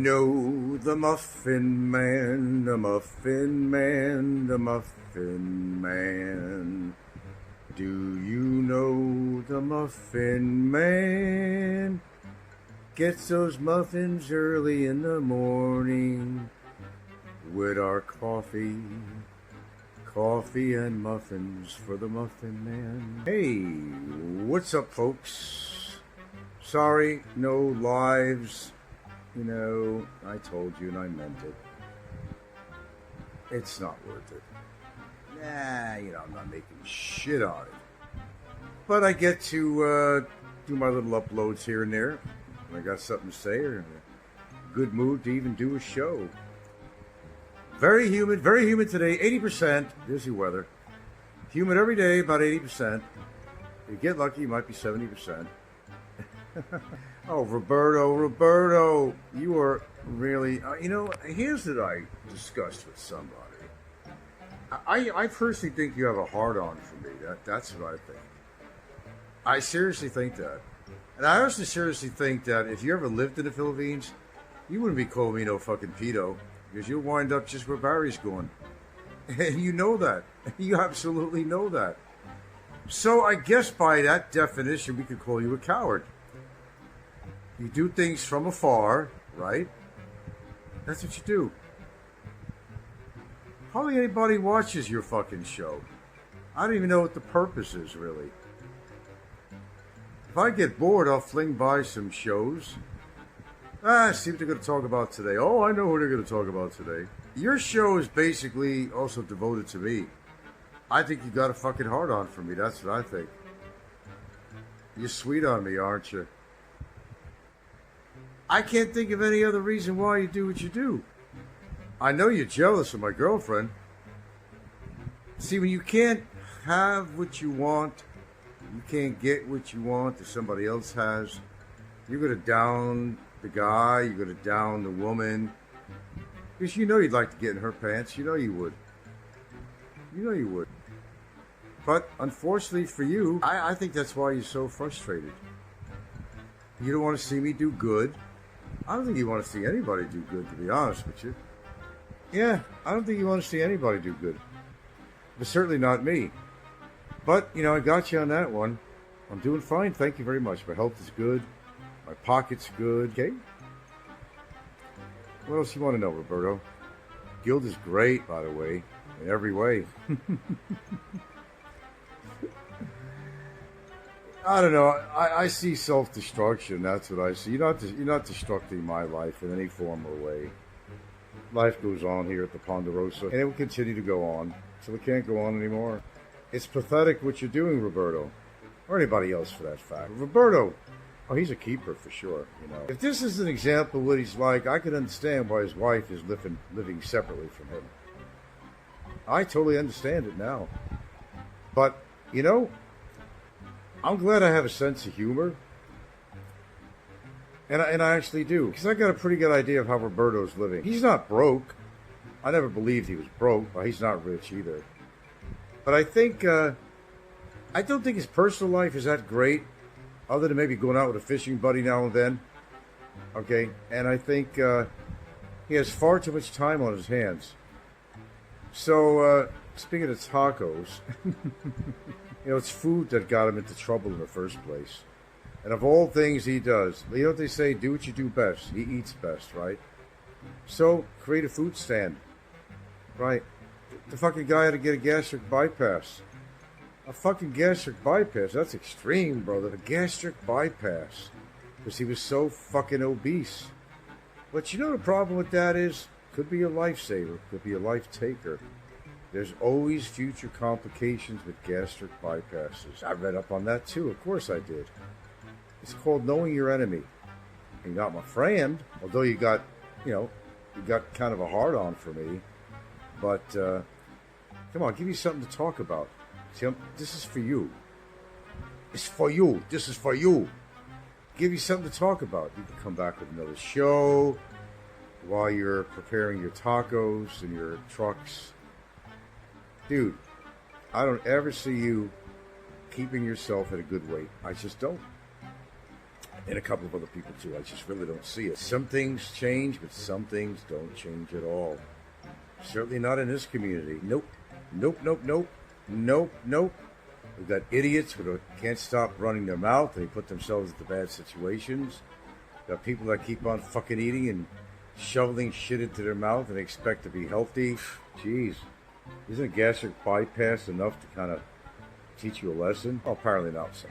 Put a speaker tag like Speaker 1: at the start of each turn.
Speaker 1: know the Muffin Man, the Muffin Man, the Muffin Man? Do you know the Muffin Man? Gets those muffins early in the morning with our coffee. Coffee and muffins for the Muffin Man. Hey, what's up, folks? Sorry, no lives. You know, I told you and I meant it. It's not worth it. Nah, I'm not making shit on it. But I get to do my little uploads here and there. When I got something to say or in a good mood to even do a show. Very humid today, 80%. There's your weather. Humid every day, about 80%. If you get lucky, you might be 70%. Oh, Roberto, you are really... here's what I discussed with somebody. I personally think you have a hard-on for me. That's what I think. I seriously think that. And I also seriously think that if you ever lived in the Philippines, you wouldn't be calling me no fucking pedo. Because you'll wind up just where Barry's going. And you know that. You absolutely know that. So I guess by that definition, we could call you a coward. You do things from afar, right? That's what you do. Hardly anybody watches your fucking show. I don't even know what the purpose is, really. If I get bored, I'll fling by some shows. See what they're going to talk about today. Oh, I know what they're going to talk about today. Your show is basically also devoted to me. I think you got a fucking hard on for me. That's what I think. You're sweet on me, aren't you? I can't think of any other reason why you do what you do. I know you're jealous of my girlfriend. See, when you can't have what you want, you can't get what you want that somebody else has, you're going to down the guy, you're going to down the woman. Because you know you'd like to get in her pants. You know you would. But unfortunately for you, I think that's why you're so frustrated. You don't want to see me do good. I don't think you want to see anybody do good, to be honest with you. Yeah, I don't think you want to see anybody do good. But certainly not me. But, I got you on that one. I'm doing fine, thank you very much. My health is good. My pocket's good. Okay? What else you want to know, Roberto? Guild is great, by the way. In every way. I don't know. I see self-destruction. That's what I see. You're not destructing my life in any form or way. Life goes on here at the Ponderosa, and it will continue to go on till it can't go on anymore. It's pathetic what you're doing, Roberto, or anybody else for that fact. Roberto, he's a keeper for sure. If this is an example of what he's like, I can understand why his wife is living separately from him. I totally understand it now. But I'm glad I have a sense of humor. And I actually do. Because I got a pretty good idea of how Roberto's living. He's not broke. I never believed he was broke. But he's not rich either. But I think, I don't think his personal life is that great. Other than maybe going out with a fishing buddy now and then. Okay? And I think he has far too much time on his hands. So, speaking of tacos... it's food that got him into trouble in the first place. And of all things he does, you know what they say, do what you do best. He eats best, right? So, create a food stand. Right? The fucking guy had to get a gastric bypass. A fucking gastric bypass? That's extreme, brother. A gastric bypass. Because he was so fucking obese. But you know the problem with that is? Could be a lifesaver. Could be a life taker. There's always future complications with gastric bypasses. I read up on that too. Of course I did. It's called knowing your enemy. You're not my friend, although you got kind of a hard on for me. But come on, give me something to talk about. See, this is for you. It's for you. This is for you. Give you something to talk about. You can come back with another show while you're preparing your tacos and your trucks. Dude, I don't ever see you keeping yourself at a good weight. I just don't. And a couple of other people too. I just really don't see it. Some things change, but some things don't change at all. Certainly not in this community. Nope. Nope, nope, nope. Nope, nope. We've got idiots who can't stop running their mouth. They put themselves into bad situations. Got people that keep on fucking eating and shoveling shit into their mouth and expect to be healthy. Jeez. Isn't gastric bypass enough to kind of teach you a lesson? Oh, apparently not. So.